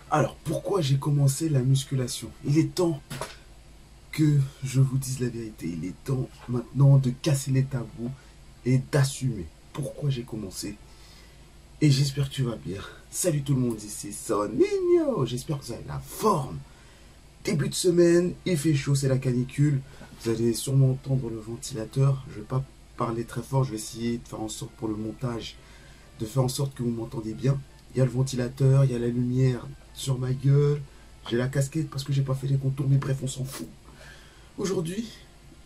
Alors, pourquoi j'ai commencé la musculation? Il est temps que je vous dise la vérité. Il est temps maintenant de casser les tabous et d'assumer pourquoi j'ai commencé. Et j'espère que tu vas bien. Salut tout le monde, ici Soninho. J'espère que vous avez la forme. Début de semaine, il fait chaud, c'est la canicule. Vous allez sûrement entendre le ventilateur. Je ne vais pas parler très fort, je vais essayer de faire en sorte pour le montage, de faire en sorte que vous m'entendez bien. Il y a le ventilateur, il y a la lumière sur ma gueule. J'ai la casquette parce que j'ai pas fait les contours, mais bref, on s'en fout. Aujourd'hui,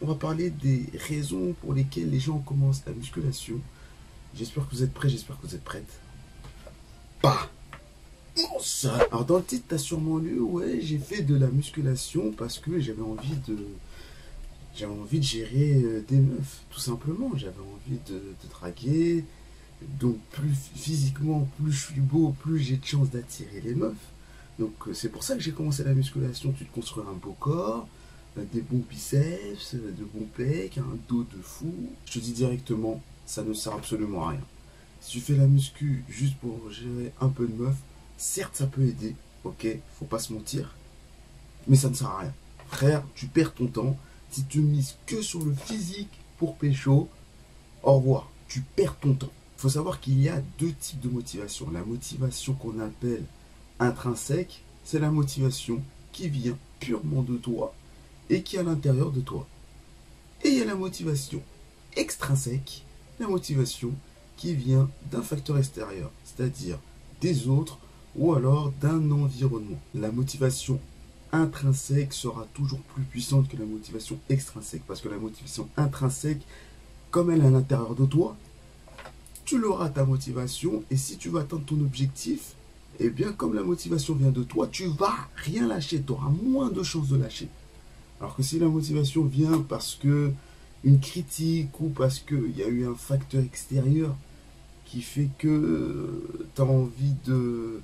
on va parler des raisons pour lesquelles les gens commencent la musculation. J'espère que vous êtes prêts, j'espère que vous êtes prêtes. Bah non, ça. Alors dans le titre, t'as sûrement lu, ouais, j'ai fait de la musculation parce que j'avais envie de gérer des meufs, tout simplement. J'avais envie de draguer. Donc plus physiquement, plus je suis beau, plus j'ai de chances d'attirer les meufs. Donc c'est pour ça que j'ai commencé la musculation. Tu te construis un beau corps, des bons biceps, de bons pecs, un dos de fou. Je te dis directement, ça ne sert absolument à rien. Si tu fais la muscu juste pour gérer un peu de meufs, certes ça peut aider, ok, faut pas se mentir, mais ça ne sert à rien. Frère, tu perds ton temps. Si tu mises que sur le physique pour pécho, au revoir, tu perds ton temps. Il faut savoir qu'il y a deux types de motivation. La motivation qu'on appelle intrinsèque, c'est la motivation qui vient purement de toi et qui est à l'intérieur de toi. Et il y a la motivation extrinsèque, la motivation qui vient d'un facteur extérieur, c'est-à-dire des autres ou alors d'un environnement. La motivation intrinsèque sera toujours plus puissante que la motivation extrinsèque, parce que la motivation intrinsèque, comme elle est à l'intérieur de toi, tu l'auras ta motivation, et si tu veux atteindre ton objectif, eh bien comme la motivation vient de toi, tu vas rien lâcher, tu auras moins de chances de lâcher. Alors que si la motivation vient parce que une critique ou parce qu'il y a eu un facteur extérieur qui fait que tu as envie de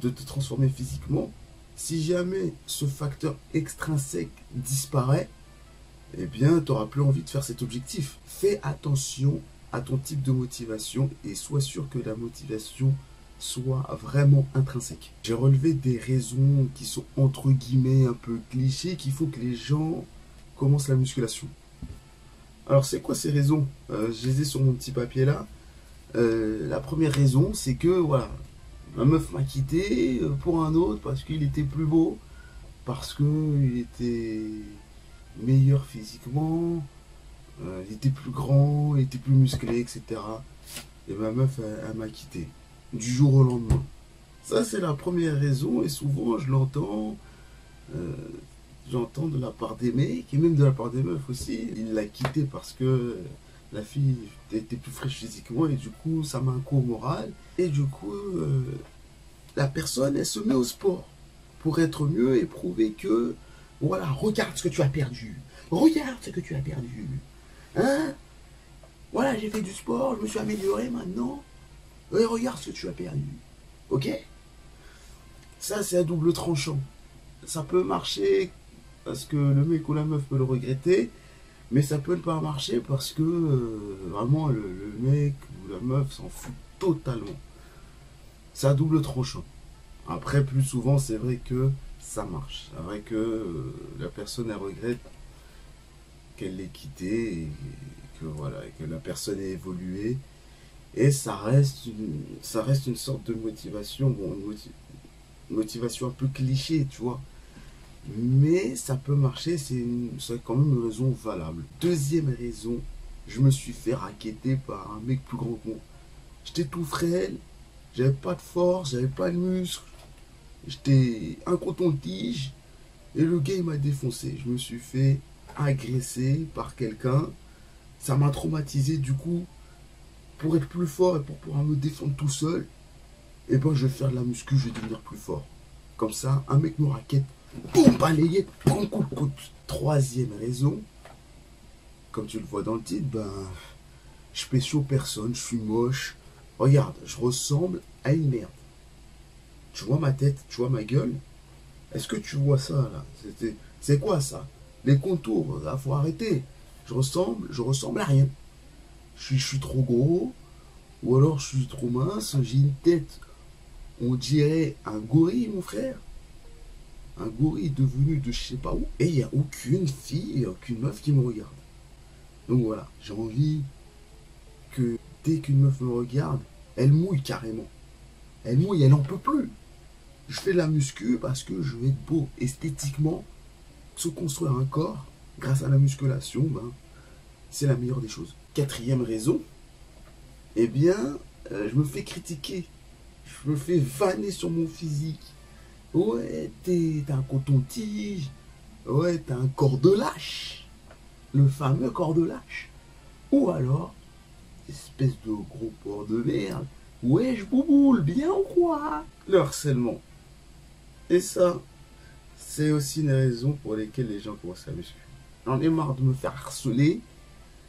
te transformer physiquement, si jamais ce facteur extrinsèque disparaît, eh bien, tu n'auras plus envie de faire cet objectif. Fais attention à ton type de motivation et sois sûr que la motivation soit vraiment intrinsèque. J'ai relevé des raisons qui sont entre guillemets un peu clichés qui font que les gens commencent la musculation. Alors, c'est quoi ces raisons? Je les ai sur mon petit papier là. La première raison, c'est que voilà, ma meuf m'a quitté pour un autre parce qu'il était plus beau, parce qu'il était meilleur physiquement, il était plus grand, il était plus musclé, etc. Et ma meuf, elle m'a quitté du jour au lendemain. Ça, c'est la première raison, et souvent, je l'entends. J'entends de la part des mecs, et même de la part des meufs aussi. Il l'a quitté parce que la fille était plus fraîche physiquement, et du coup, ça met un coup au moral. Et du coup, la personne, elle se met au sport pour être mieux et prouver que, voilà, regarde ce que tu as perdu. Regarde ce que tu as perdu. Hein? Voilà, j'ai fait du sport, je me suis amélioré maintenant. Et regarde ce que tu as perdu. Ok? Ça, c'est à double tranchant. Ça peut marcher parce que le mec ou la meuf peut le regretter, mais ça peut ne pas marcher parce que vraiment le mec ou la meuf s'en fout totalement. C'est à double tranchant. Après, plus souvent, c'est vrai que ça marche. C'est vrai que la personne, elle regrette qu'elle l'ait quitté et que, voilà, que la personne ait évolué. Et ça reste une sorte de motivation, bon, une motivation un peu cliché, tu vois. Mais ça peut marcher, c'est quand même une raison valable. Deuxième raison, je me suis fait racketter par un mec plus grand que moi. J'étais tout frêle, j'avais pas de force, j'avais pas de muscle, j'étais un coton-tige, et le gars il m'a défoncé. Je me suis fait agresser par quelqu'un, ça m'a traumatisé. Du coup, pour être plus fort et pour pouvoir me défendre tout seul, et ben je vais faire de la muscu, je vais devenir plus fort. Comme ça, un mec me raquette, boum, balayette, prends coup de coude. Troisième raison, comme tu le vois dans le titre, ben, je pécho personne, je suis moche. Regarde, je ressemble à une merde. Tu vois ma tête, tu vois ma gueule? Est-ce que tu vois ça là? C'est quoi ça? Les contours, là, faut arrêter. Je ressemble à rien. Je suis trop gros, ou alors je suis trop mince, j'ai une tête On dirait un gorille, mon frère. Un gorille devenu de je sais pas où. Et il n'y a aucune fille, aucune meuf qui me regarde. Donc voilà, j'ai envie que dès qu'une meuf me regarde, elle mouille carrément. Elle mouille, elle n'en peut plus. Je fais de la muscu parce que je veux être beau esthétiquement. Se construire un corps grâce à la musculation, ben, c'est la meilleure des choses. Quatrième raison, eh bien, je me fais critiquer. Je me fais vanner sur mon physique. Ouais, t'as un coton-tige. Ouais, t'as un corps de lâche. Le fameux corps de lâche. Ou alors, espèce de gros porc de merde. Ouais, je bouboule, bien ou quoi? Le harcèlement. Et ça, c'est aussi une raison pour lesquelles les gens commencent à muscu. J'en ai marre de me faire harceler.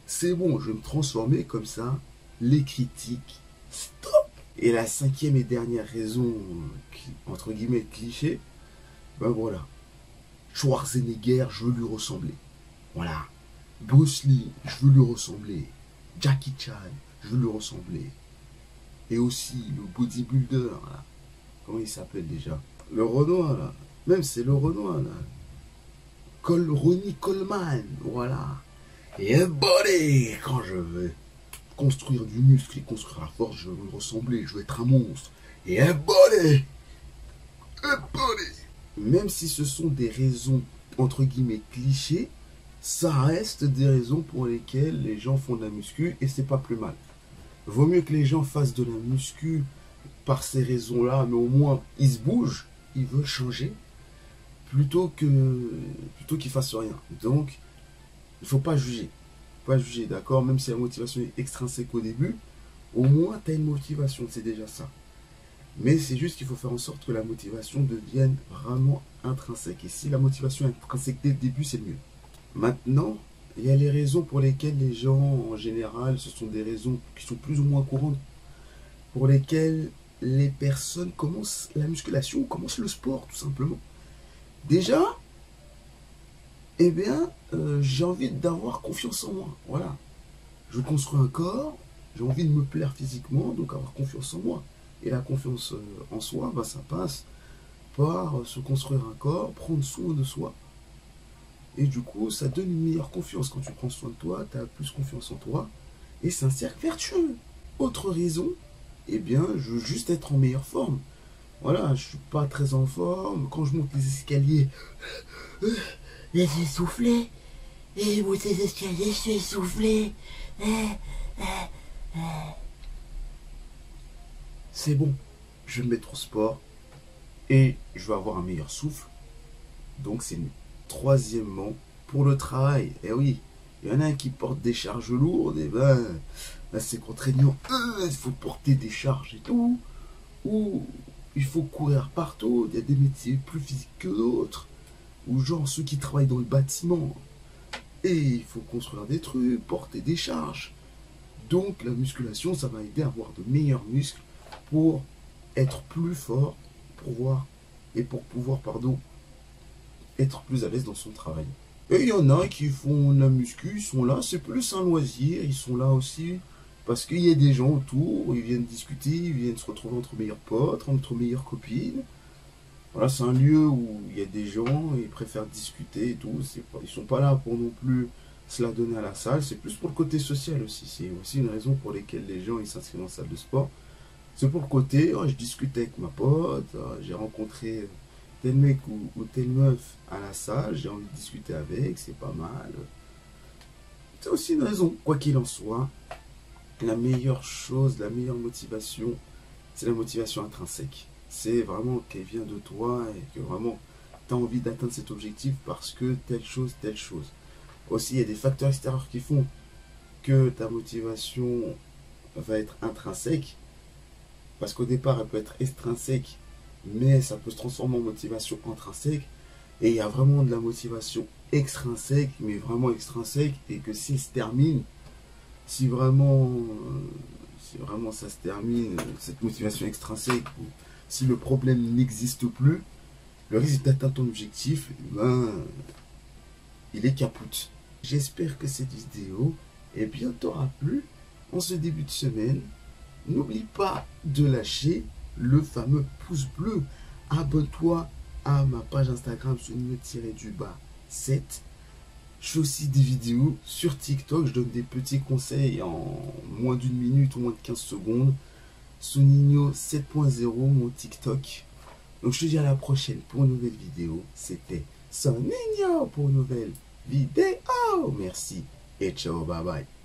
C'est bon, je vais me transformer comme ça. Les critiques, stop. Et la cinquième et dernière raison, entre guillemets, cliché, ben voilà. Schwarzenegger, je veux lui ressembler. Voilà. Bruce Lee, je veux lui ressembler. Jackie Chan, je veux lui ressembler. Et aussi le bodybuilder, là. Comment il s'appelle déjà? Le Renoir, là. Même c'est le Renoir, là. Ronnie Coleman, voilà. Et un body, quand je veux construire du muscle et construire la force, je veux me ressembler, je veux être un monstre. Et un body. Un body. Même si ce sont des raisons, entre guillemets, clichés, ça reste des raisons pour lesquelles les gens font de la muscu et c'est pas plus mal. Vaut mieux que les gens fassent de la muscu par ces raisons-là, mais au moins ils se bougent, ils veulent changer, plutôt qu'ils fassent rien. Donc, il faut pas juger. Pas juger, d'accord? Même si la motivation est extrinsèque au début, au moins tu as une motivation, c'est déjà ça. Mais c'est juste qu'il faut faire en sorte que la motivation devienne vraiment intrinsèque. Et si la motivation est intrinsèque dès le début, c'est mieux. Maintenant, il y a les raisons pour lesquelles les gens, en général, ce sont des raisons qui sont plus ou moins courantes, pour lesquelles les personnes commencent la musculation ou commencent le sport, tout simplement. Déjà, eh bien, j'ai envie d'avoir confiance en moi. Voilà. Je construis un corps, j'ai envie de me plaire physiquement, donc avoir confiance en moi. Et la confiance en soi, bah, ça passe par se construire un corps, prendre soin de soi. Et du coup, ça donne une meilleure confiance. Quand tu prends soin de toi, tu as plus confiance en toi. Et c'est un cercle vertueux. Autre raison, eh bien, je veux juste être en meilleure forme. Voilà, je suis pas très en forme. Quand je monte les escaliers, je suis essoufflé. Et je monte les escaliers, je suis essoufflé. C'est bon, je vais me mettre au sport et je vais avoir un meilleur souffle. Donc c'est mieux. Troisièmement, pour le travail, eh oui, il y en a qui portent des charges lourdes, et ben, c'est contraignant. Il faut porter des charges et tout. Ou il faut courir partout. Il y a des métiers plus physiques que d'autres. Ou genre ceux qui travaillent dans le bâtiment. Et il faut construire des trucs, porter des charges. Donc la musculation, ça va aider à avoir de meilleurs muscles pour être plus fort, pour pouvoir, être plus à l'aise dans son travail. Et il y en a qui font la muscu, ils sont là, c'est plus un loisir, ils sont là aussi parce qu'il y a des gens autour, ils viennent discuter, ils viennent se retrouver entre meilleurs potes, entre meilleures copines. Voilà, c'est un lieu où il y a des gens, ils préfèrent discuter et tout, ils sont pas là pour non plus se la donner à la salle, c'est plus pour le côté social aussi, c'est aussi une raison pour laquelle les gens ils s'inscrivent en salle de sport. C'est pour le côté, je discute avec ma pote, j'ai rencontré tel mec ou telle meuf à la salle, j'ai envie de discuter avec, c'est pas mal. C'est aussi une raison. Quoi qu'il en soit, la meilleure chose, la meilleure motivation, c'est la motivation intrinsèque. C'est vraiment qu'elle vient de toi et que vraiment tu as envie d'atteindre cet objectif parce que telle chose, telle chose. Aussi, il y a des facteurs extérieurs qui font que ta motivation va être intrinsèque. Parce qu'au départ, elle peut être extrinsèque, mais ça peut se transformer en motivation intrinsèque. Et il y a vraiment de la motivation extrinsèque, mais vraiment extrinsèque, et que si elle se termine, si vraiment ça se termine, cette motivation extrinsèque, ou si le problème n'existe plus, le risque d'atteindre ton objectif, ben, il est capote. J'espère que cette vidéo t'aura plu en ce début de semaine. N'oublie pas de lâcher le fameux pouce bleu. Abonne-toi à ma page Instagram Sonino-7. Je fais aussi des vidéos sur TikTok. Je donne des petits conseils en moins d'une minute ou moins de 15 secondes. Sonino 7.0, mon TikTok. Donc je te dis à la prochaine pour une nouvelle vidéo. C'était Sonino pour une nouvelle vidéo. Merci et ciao, bye bye.